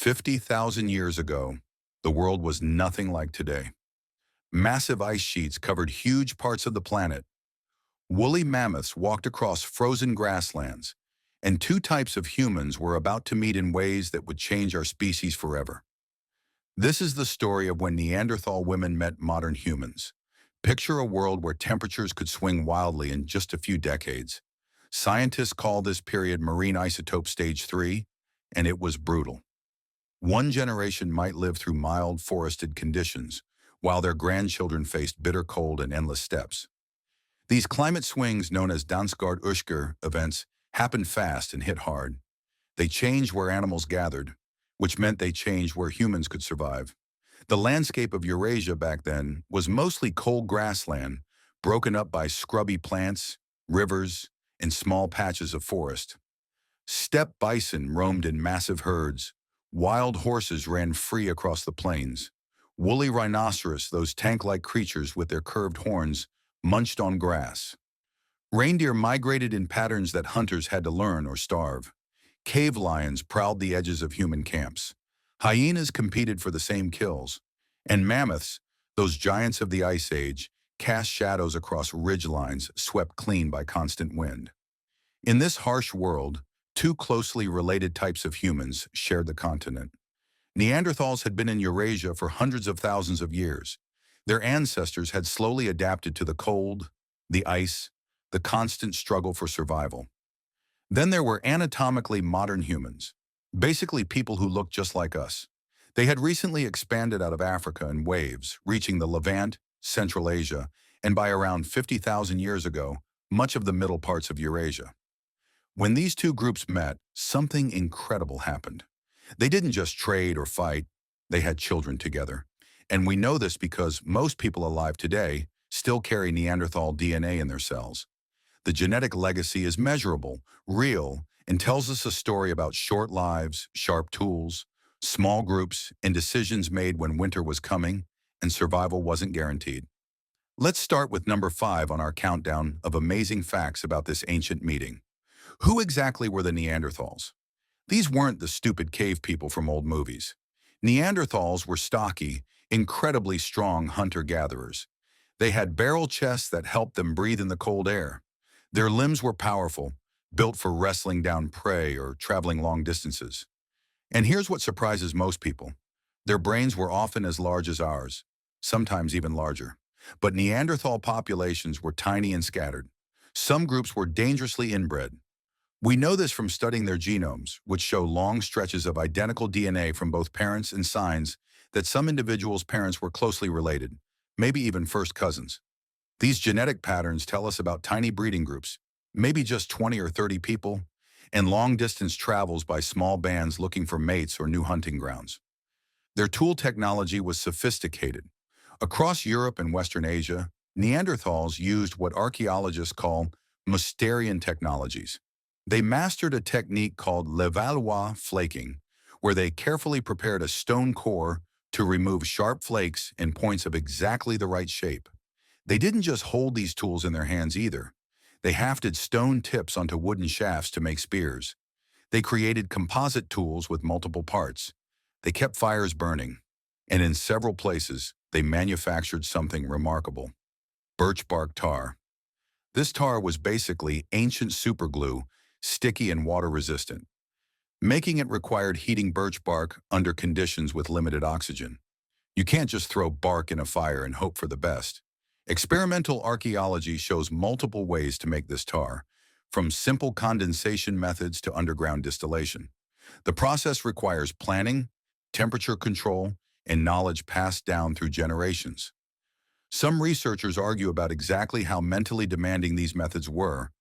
50,000 years ago, the world was nothing like today. Massive ice sheets covered huge parts of the planet. Woolly mammoths walked across frozen grasslands, and two types of humans were about to meet in ways that would change our species forever. This is the story of when Neanderthal women met modern humans. Picture a world where temperatures could swing wildly in just a few decades. Scientists call this period marine isotope stage 3, and it was brutal. One generation might live through mild forested conditions, while their grandchildren faced bitter cold and endless steppes. These climate swings, known as Dansgaard-Oeschger events, happened fast and hit hard. They changed where animals gathered, which meant they changed where humans could survive. The landscape of Eurasia back then was mostly cold grassland, broken up by scrubby plants, rivers, and small patches of forest. Steppe bison roamed in massive herds. Wild horses ran free across the plains. Woolly rhinoceros, those tank-like creatures with their curved horns, munched on grass. Reindeer migrated in patterns that hunters had to learn or starve. Cave lions prowled the edges of human camps. Hyenas competed for the same kills. And mammoths, those giants of the Ice Age, cast shadows across ridgelines swept clean by constant wind. In this harsh world, two closely related types of humans shared the continent. Neanderthals had been in Eurasia for hundreds of thousands of years. Their ancestors had slowly adapted to the cold, the ice, the constant struggle for survival. Then there were anatomically modern humans, basically people who looked just like us. They had recently expanded out of Africa in waves, reaching the Levant, Central Asia, and by around 50,000 years ago, much of the middle parts of Eurasia. When these two groups met, something incredible happened. They didn't just trade or fight, they had children together. And we know this because most people alive today still carry Neanderthal DNA in their cells. The genetic legacy is measurable, real, and tells us a story about short lives, sharp tools, small groups, and decisions made when winter was coming and survival wasn't guaranteed. Let's start with number 5 on our countdown of amazing facts about this ancient meeting. Who exactly were the Neanderthals? These weren't the stupid cave people from old movies. Neanderthals were stocky, incredibly strong hunter-gatherers. They had barrel chests that helped them breathe in the cold air. Their limbs were powerful, built for wrestling down prey or traveling long distances. And here's what surprises most people. Their brains were often as large as ours, sometimes even larger. But Neanderthal populations were tiny and scattered. Some groups were dangerously inbred. We know this from studying their genomes, which show long stretches of identical DNA from both parents and signs that some individuals' parents were closely related, maybe even first cousins. These genetic patterns tell us about tiny breeding groups, maybe just 20 or 30 people, and long-distance travels by small bands looking for mates or new hunting grounds. Their tool technology was sophisticated. Across Europe and Western Asia, Neanderthals used what archaeologists call Mousterian technologies. They mastered a technique called Levallois flaking, where they carefully prepared a stone core to remove sharp flakes and points of exactly the right shape. They didn't just hold these tools in their hands either. They hafted stone tips onto wooden shafts to make spears. They created composite tools with multiple parts. They kept fires burning. And in several places, they manufactured something remarkable: birch bark tar. This tar was basically ancient superglue, sticky and water-resistant. Making it required heating birch bark under conditions with limited oxygen. You can't just throw bark in a fire and hope for the best. Experimental archaeology shows multiple ways to make this tar, from simple condensation methods to underground distillation. The process requires planning, temperature control, and knowledge passed down through generations. Some researchers argue about exactly how mentally demanding these methods were,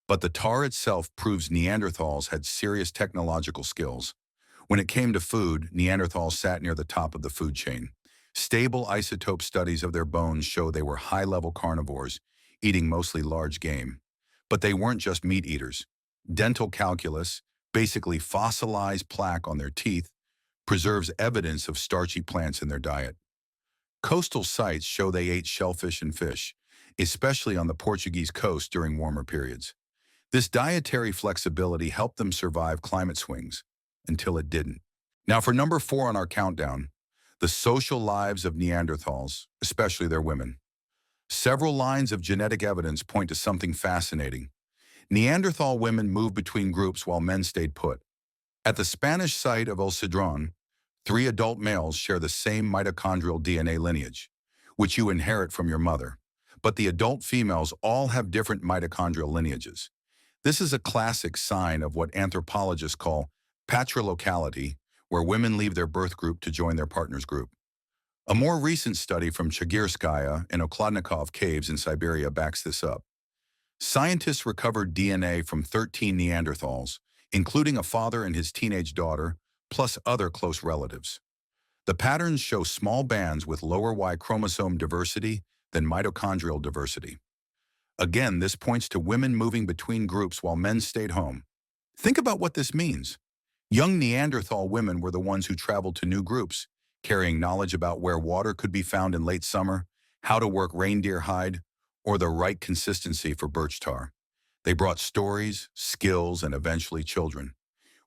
but the tar itself proves Neanderthals had serious technological skills. When it came to food, Neanderthals sat near the top of the food chain. Stable isotope studies of their bones show they were high-level carnivores, eating mostly large game. But they weren't just meat eaters. Dental calculus, basically fossilized plaque on their teeth, preserves evidence of starchy plants in their diet. Coastal sites show they ate shellfish and fish, especially on the Portuguese coast during warmer periods. This dietary flexibility helped them survive climate swings, until it didn't. Now for number 4 on our countdown, the social lives of Neanderthals, especially their women. Several lines of genetic evidence point to something fascinating. Neanderthal women moved between groups while men stayed put. At the Spanish site of El Cedron, 3 adult males share the same mitochondrial DNA lineage, which you inherit from your mother. But the adult females all have different mitochondrial lineages. This is a classic sign of what anthropologists call patrilocality, where women leave their birth group to join their partner's group. A more recent study from Chagirskaya and Okladnikov caves in Siberia backs this up. Scientists recovered DNA from 13 Neanderthals, including a father and his teenage daughter, plus other close relatives. The patterns show small bands with lower Y chromosome diversity than mitochondrial diversity. Again, this points to women moving between groups while men stayed home. Think about what this means. Young Neanderthal women were the ones who traveled to new groups, carrying knowledge about where water could be found in late summer, how to work reindeer hide, or the right consistency for birch tar. They brought stories, skills, and eventually children.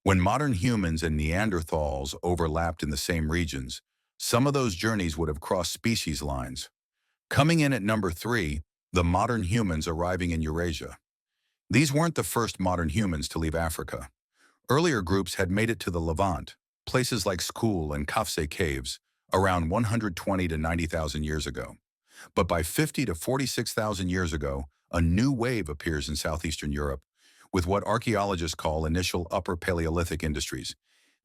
When modern humans and Neanderthals overlapped in the same regions, some of those journeys would have crossed species lines. Coming in at number 3, the modern humans arriving in Eurasia. These weren't the first modern humans to leave Africa. Earlier groups had made it to the Levant, places like Skul and Kafse caves, around 120 to 90,000 years ago. But by 50 to 46,000 years ago, a new wave appears in southeastern Europe, with what archaeologists call initial Upper Paleolithic industries.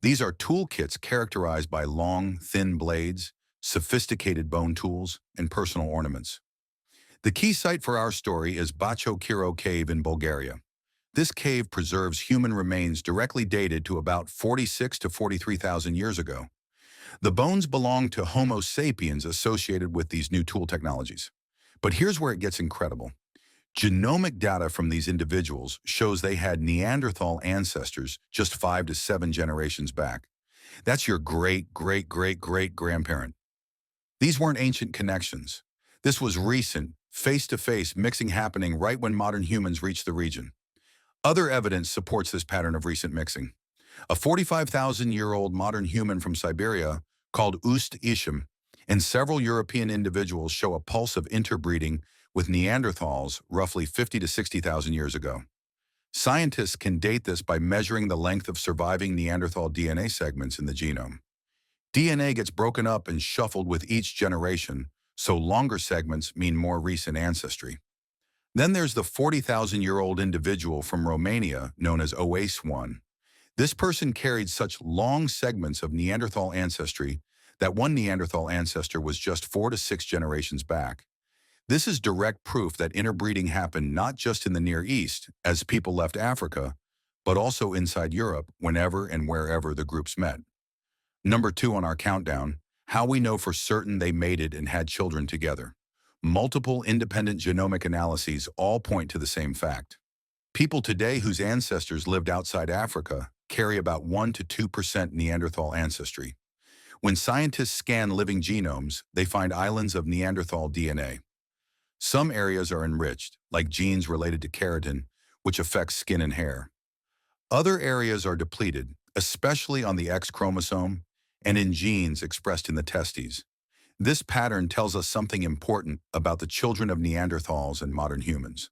These are toolkits characterized by long, thin blades, sophisticated bone tools, and personal ornaments. The key site for our story is Bacho Kiro Cave in Bulgaria. This cave preserves human remains directly dated to about 46 to 43,000 years ago. The bones belong to Homo sapiens associated with these new tool technologies. But here's where it gets incredible. Genomic data from these individuals shows they had Neanderthal ancestors just 5 to 7 generations back. That's your great-great-great-great-grandparent. These weren't ancient connections. This was recent, face-to-face mixing happening right when modern humans reached the region. Other evidence supports this pattern of recent mixing. A 45,000-year-old modern human from Siberia called Ust Ishim and several European individuals show a pulse of interbreeding with Neanderthals roughly 50 to 60,000 years ago. Scientists can date this by measuring the length of surviving Neanderthal DNA segments in the genome. DNA gets broken up and shuffled with each generation, so longer segments mean more recent ancestry. Then there's the 40,000-year-old individual from Romania known as OACE1. This person carried such long segments of Neanderthal ancestry that one Neanderthal ancestor was just 4 to 6 generations back. This is direct proof that interbreeding happened not just in the Near East, as people left Africa, but also inside Europe whenever and wherever the groups met. Number 2 on our countdown, how we know for certain they mated and had children together. Multiple independent genomic analyses all point to the same fact. People today whose ancestors lived outside Africa carry about 1 to 2% Neanderthal ancestry. When scientists scan living genomes, they find islands of Neanderthal DNA. Some areas are enriched, like genes related to keratin, which affects skin and hair. Other areas are depleted, especially on the X chromosome and in genes expressed in the testes. This pattern tells us something important about the children of Neanderthals and modern humans.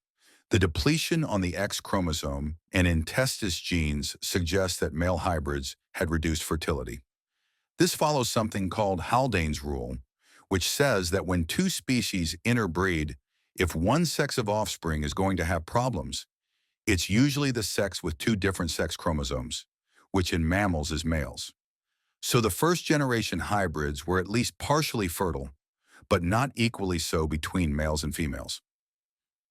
The depletion on the X chromosome and in testis genes suggests that male hybrids had reduced fertility. This follows something called Haldane's rule, which says that when two species interbreed, if one sex of offspring is going to have problems, it's usually the sex with 2 different sex chromosomes, which in mammals is males. So the first generation hybrids were at least partially fertile, but not equally so between males and females.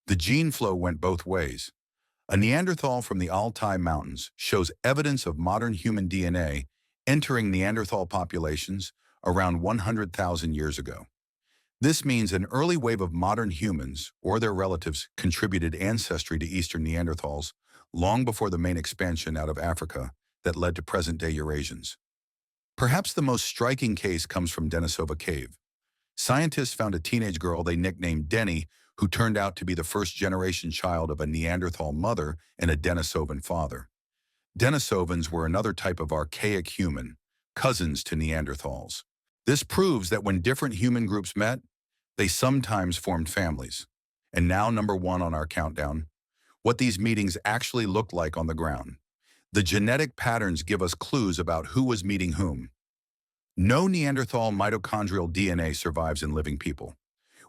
The gene flow went both ways. A Neanderthal from the Altai Mountains shows evidence of modern human DNA entering Neanderthal populations around 100,000 years ago. This means an early wave of modern humans or their relatives contributed ancestry to Eastern Neanderthals long before the main expansion out of Africa that led to present-day Eurasians. Perhaps the most striking case comes from Denisova Cave. Scientists found a teenage girl they nicknamed Denny, who turned out to be the first-generation child of a Neanderthal mother and a Denisovan father. Denisovans were another type of archaic human, cousins to Neanderthals. This proves that when different human groups met, they sometimes formed families. And now, number one on our countdown, what these meetings actually looked like on the ground. The genetic patterns give us clues about who was meeting whom. No Neanderthal mitochondrial DNA survives in living people,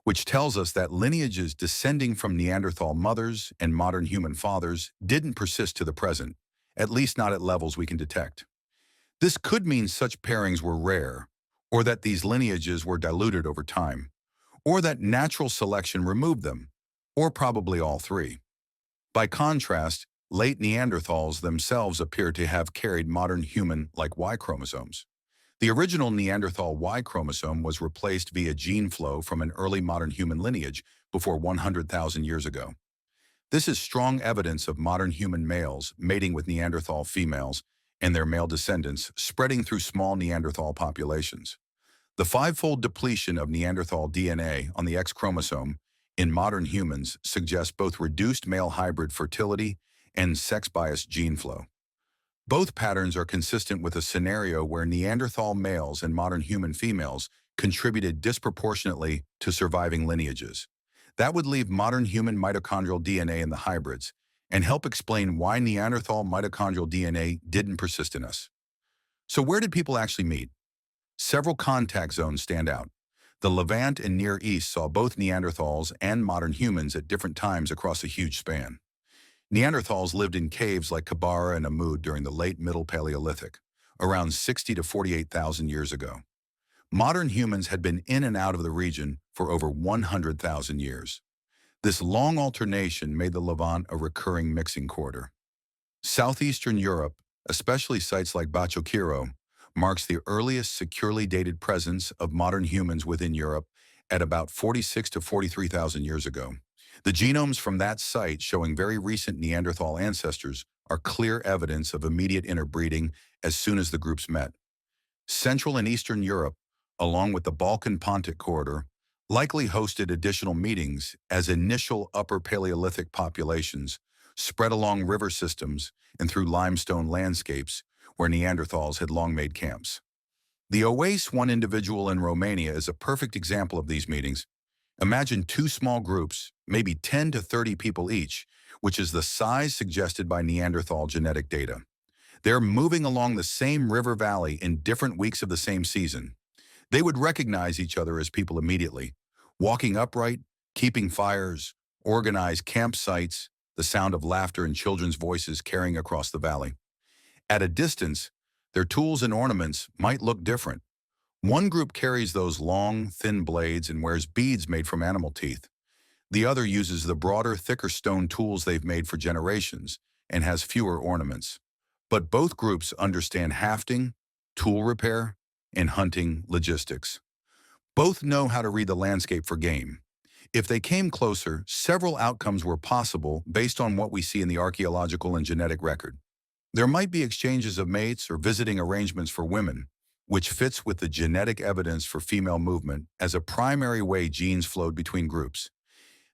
which tells us that lineages descending from Neanderthal mothers and modern human fathers didn't persist to the present, at least not at levels we can detect. This could mean such pairings were rare, or that these lineages were diluted over time, or that natural selection removed them, or probably all three. By contrast, late Neanderthals themselves appear to have carried modern human-like Y chromosomes. The original Neanderthal Y chromosome was replaced via gene flow from an early modern human lineage before 100,000 years ago. This is strong evidence of modern human males mating with Neanderthal females and their male descendants spreading through small Neanderthal populations. The fivefold depletion of Neanderthal DNA on the X chromosome in modern humans suggests both reduced male hybrid fertility and sex-biased gene flow. Both patterns are consistent with a scenario where Neanderthal males and modern human females contributed disproportionately to surviving lineages. That would leave modern human mitochondrial DNA in the hybrids and help explain why Neanderthal mitochondrial DNA didn't persist in us. So where did people actually meet? Several contact zones stand out. The Levant and Near East saw both Neanderthals and modern humans at different times across a huge span. Neanderthals lived in caves like Kibara and Amud during the late Middle Paleolithic, around 60 to 48,000 years ago. Modern humans had been in and out of the region for over 100,000 years. This long alternation made the Levant a recurring mixing corridor. Southeastern Europe, especially sites like Bachokiro, marks the earliest securely dated presence of modern humans within Europe at about 46 to 43,000 years ago. The genomes from that site showing very recent Neanderthal ancestors are clear evidence of immediate interbreeding as soon as the groups met. Central and Eastern Europe, along with the Balkan-Pontic corridor, likely hosted additional meetings as initial Upper Paleolithic populations spread along river systems and through limestone landscapes where Neanderthals had long made camps. The Oase one individual in Romania is a perfect example of these meetings. Imagine two small groups, maybe 10 to 30 people each, which is the size suggested by Neanderthal genetic data. They're moving along the same river valley in different weeks of the same season. They would recognize each other as people immediately, walking upright, keeping fires, organized campsites, the sound of laughter and children's voices carrying across the valley. At a distance, their tools and ornaments might look different. One group carries those long, thin blades and wears beads made from animal teeth. The other uses the broader, thicker stone tools they've made for generations and has fewer ornaments. But both groups understand hafting, tool repair, and hunting logistics. Both know how to read the landscape for game. If they came closer, several outcomes were possible based on what we see in the archaeological and genetic record. There might be exchanges of mates or visiting arrangements for women, which fits with the genetic evidence for female movement as a primary way genes flowed between groups.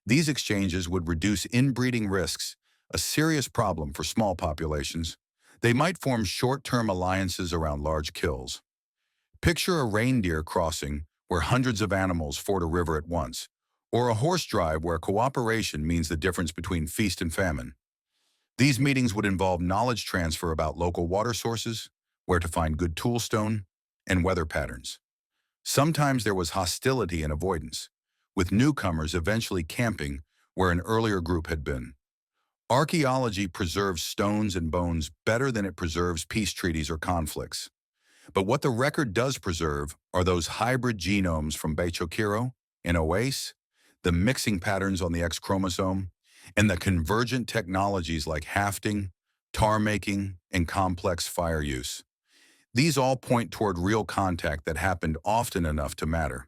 These exchanges would reduce inbreeding risks, a serious problem for small populations. They might form short-term alliances around large kills. Picture a reindeer crossing where hundreds of animals ford a river at once, or a horse drive where cooperation means the difference between feast and famine. These meetings would involve knowledge transfer about local water sources, where to find good toolstone, and weather patterns. Sometimes there was hostility and avoidance, with newcomers eventually camping where an earlier group had been. Archaeology preserves stones and bones better than it preserves peace treaties or conflicts. But what the record does preserve are those hybrid genomes from Bachokiro and Oase, the mixing patterns on the X chromosome, and the convergent technologies like hafting, tar making, and complex fire use. These all point toward real contact that happened often enough to matter.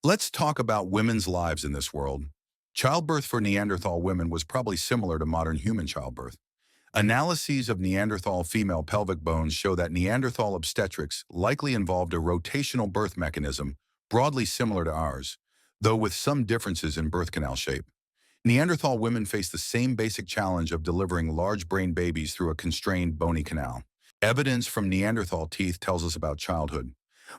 Let's talk about women's lives in this world. Childbirth for Neanderthal women was probably similar to modern human childbirth. Analyses of Neanderthal female pelvic bones show that Neanderthal obstetrics likely involved a rotational birth mechanism broadly similar to ours, though with some differences in birth canal shape. Neanderthal women faced the same basic challenge of delivering large brain babies through a constrained bony canal. Evidence from Neanderthal teeth tells us about childhood.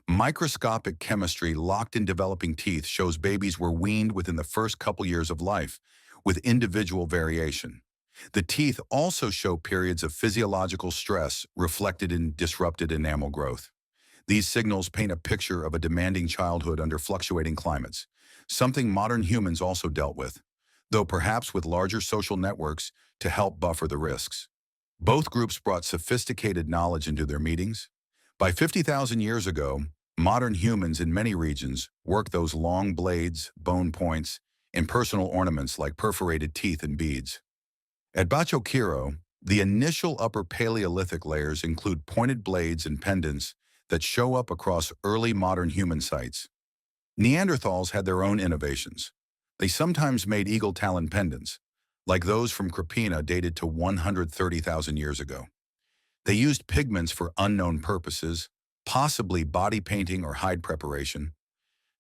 Microscopic chemistry locked in developing teeth shows babies were weaned within the first couple years of life, with individual variation. The teeth also show periods of physiological stress reflected in disrupted enamel growth. These signals paint a picture of a demanding childhood under fluctuating climates, something modern humans also dealt with, though perhaps with larger social networks to help buffer the risks. Both groups brought sophisticated knowledge into their meetings. By 50,000 years ago, modern humans in many regions worked those long blades, bone points, and personal ornaments like perforated teeth and beads. At Bachokiro, the initial Upper Paleolithic layers include pointed blades and pendants that show up across early modern human sites. Neanderthals had their own innovations. They sometimes made eagle talon pendants, like those from Krapina dated to 130,000 years ago. They used pigments for unknown purposes, possibly body painting or hide preparation.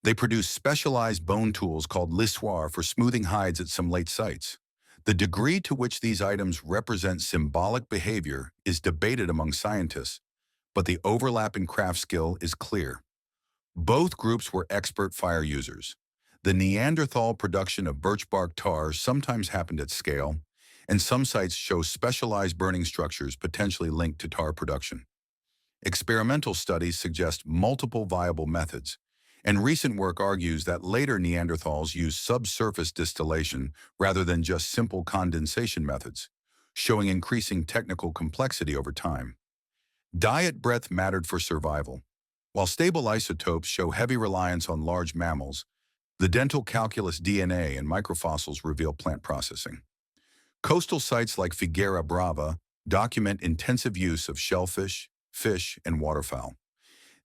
They produced specialized bone tools called lissoir for smoothing hides at some late sites. The degree to which these items represent symbolic behavior is debated among scientists, but the overlap in craft skill is clear. Both groups were expert fire users. The Neanderthal production of birch bark tar sometimes happened at scale, and some sites show specialized burning structures potentially linked to tar production. Experimental studies suggest multiple viable methods, and recent work argues that later Neanderthals used subsurface distillation rather than just simple condensation methods, showing increasing technical complexity over time. Diet breadth mattered for survival. While stable isotopes show heavy reliance on large mammals, the dental calculus DNA and microfossils reveal plant processing. Coastal sites like Figueira Brava document intensive use of shellfish, fish, and waterfowl.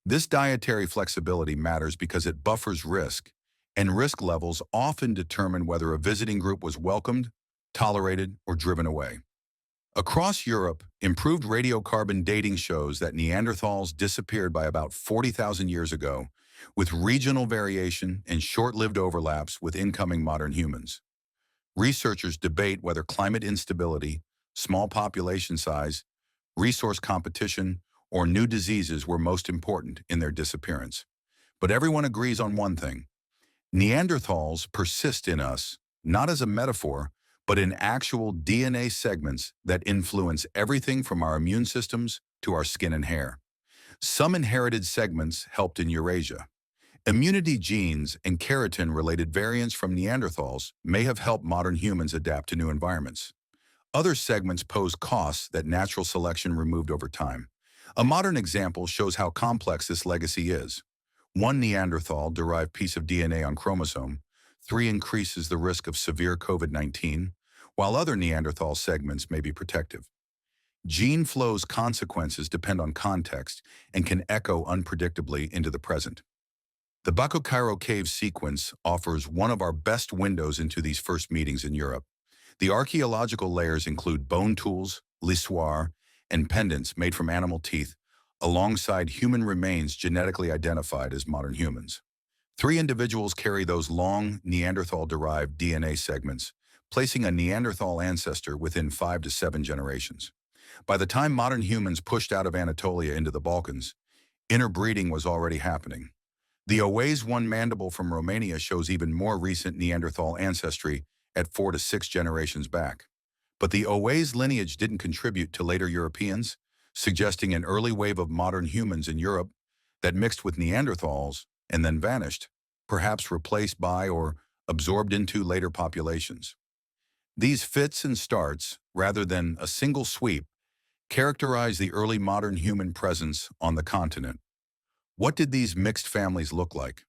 This dietary flexibility matters because it buffers risk, and risk levels often determine whether a visiting group was welcomed, tolerated, or driven away. Across Europe, improved radiocarbon dating shows that Neanderthals disappeared by about 40,000 years ago, with regional variation and short-lived overlaps with incoming modern humans. Researchers debate whether climate instability, small population size, resource competition, or new diseases were most important in their disappearance. But everyone agrees on one thing: Neanderthals persist in us, not as a metaphor, but in actual DNA segments that influence everything from our immune systems to our skin and hair. Some inherited segments helped in Eurasia. Immunity genes and keratin-related variants from Neanderthals may have helped modern humans adapt to new environments. Other segments pose costs that natural selection removed over time. A modern example shows how complex this legacy is. One Neanderthal-derived piece of DNA on chromosome 3 increases the risk of severe COVID-19, while other Neanderthal segments may be protective. Gene flow's consequences depend on context and can echo unpredictably into the present. The Bachokiro cave sequence offers one of our best windows into these first meetings in Europe. The archaeological layers include bone tools, lissoir, and pendants made from animal teeth, alongside human remains genetically identified as modern humans. 3 individuals carry those long Neanderthal-derived DNA segments, placing a Neanderthal ancestor within 5 to 7 generations. By the time modern humans pushed out of Anatolia into the Balkans, interbreeding was already happening. The Oways 1 mandible from Romania shows even more recent Neanderthal ancestry at 4 to 6 generations back. But the Oways lineage didn't contribute to later Europeans, suggesting an early wave of modern humans in Europe that mixed with Neanderthals and then vanished, perhaps replaced by or absorbed into later populations. These fits and starts, rather than a single sweep, characterize the early modern human presence on the continent. What did these mixed families look like?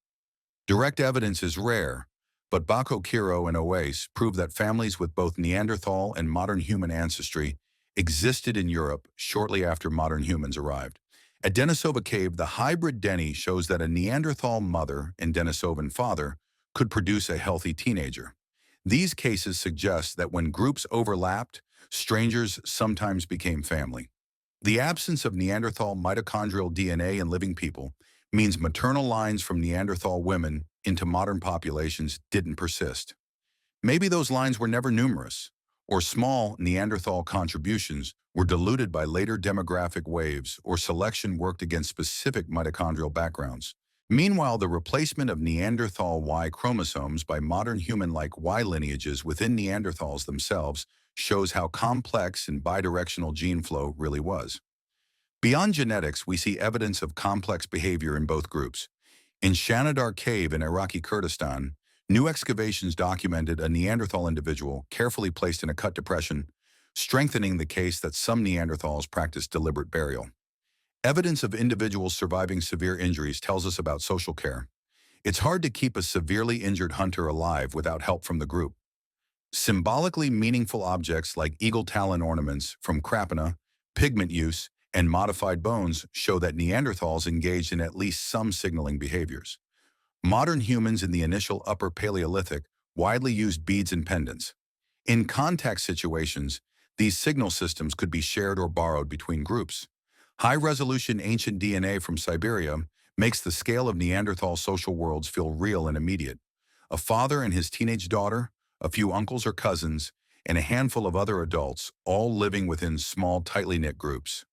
Direct evidence is rare, but Bachokiro and Owace prove that families with both Neanderthal and modern human ancestry existed in Europe shortly after modern humans arrived. At Denisova Cave, the hybrid Deni shows that a Neanderthal mother and Denisovan father could produce a healthy teenager. These cases suggest that when groups overlapped, strangers sometimes became family. The absence of Neanderthal mitochondrial DNA in living people means maternal lines from Neanderthal women into modern populations didn't persist. Maybe those lines were never numerous, or small Neanderthal contributions were diluted by later demographic waves or selection worked against specific mitochondrial backgrounds. Meanwhile, the replacement of Neanderthal Y chromosomes by modern human-like Y lineages within Neanderthals themselves shows how complex and bidirectional gene flow really was. Beyond genetics, we see evidence of complex behavior in both groups. In Shanidar Cave in Iraqi Kurdistan, new excavations documented a Neanderthal individual carefully placed in a cut depression, strengthening the case that some Neanderthals practiced deliberate burial. Evidence of individuals surviving severe injuries tells us about social care. It's hard to keep a severely injured hunter alive without help from the group. Symbolically meaningful objects like eagle talon ornaments from Krapina, pigment use, and modified bones show that Neanderthals engaged in at least some signaling behaviors. Modern humans in the initial Upper Paleolithic widely used beads and pendants. In contact situations, these signal systems could be shared or borrowed between groups. High-resolution ancient DNA from Siberia makes the scale of Neanderthal social worlds feel real and immediate. A father and his teenage daughter, a few uncles or cousins, and a handful of other adults, all living within small, tightly knit groups.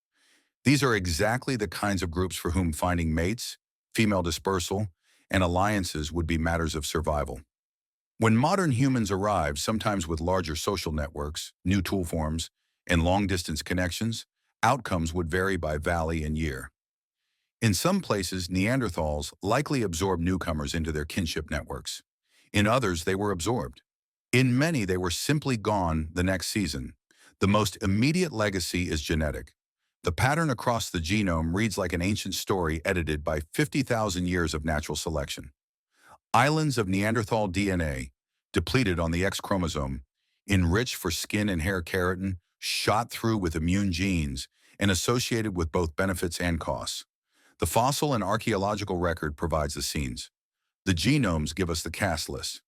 These are exactly the kinds of groups for whom finding mates, female dispersal, and alliances would be matters of survival. When modern humans arrive, sometimes with larger social networks, new tool forms, and long-distance connections, outcomes would vary by valley and year. In some places, Neanderthals likely absorbed newcomers into their kinship networks. In others, they were absorbed. In many, they were simply gone the next season. The most immediate legacy is genetic. The pattern across the genome reads like an ancient story edited by 50,000 years of natural selection. Islands of Neanderthal DNA, depleted on the X chromosome, enriched for skin and hair keratin, shot through with immune genes, and associated with both benefits and costs. The fossil and archaeological record provides the scenes. The genomes give us the cast list.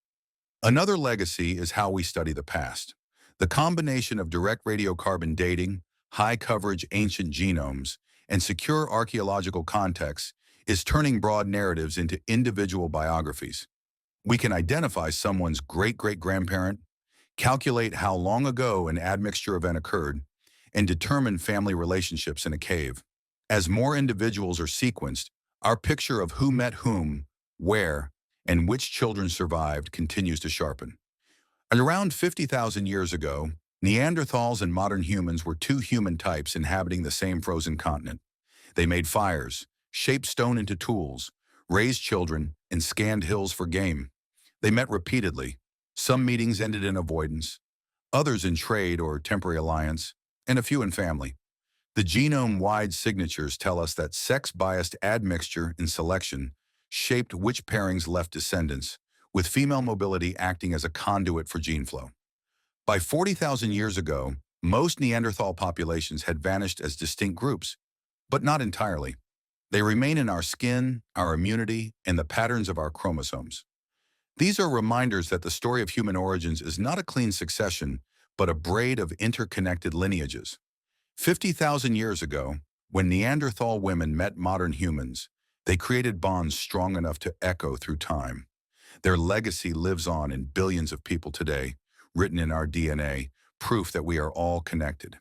Another legacy is how we study the past. The combination of direct radiocarbon dating, high-coverage ancient genomes, and secure archaeological contexts is turning broad narratives into individual biographies. We can identify someone's great-great-grandparent, calculate how long ago an admixture event occurred, and determine family relationships in a cave. As more individuals are sequenced, our picture of who met whom, where, and which children survived continues to sharpen. And around 50,000 years ago, Neanderthals and modern humans were two human types inhabiting the same frozen continent. They made fires, shaped stone into tools, raised children, and scanned hills for game. They met repeatedly. Some meetings ended in avoidance, others in trade or temporary alliance, and a few in family. The genome-wide signatures tell us that sex-biased admixture and selection shaped which pairings left descendants, with female mobility acting as a conduit for gene flow. By 40,000 years ago, most Neanderthal populations had vanished as distinct groups, but not entirely. They remain in our skin, our immunity, and the patterns of our chromosomes. These are reminders that the story of human origins is not a clean succession, but a braid of interconnected lineages. 50,000 years ago, when Neanderthal women met modern humans, they created bonds strong enough to echo through time. Their legacy lives on in billions of people today, written in our DNA, proof that we are all connected.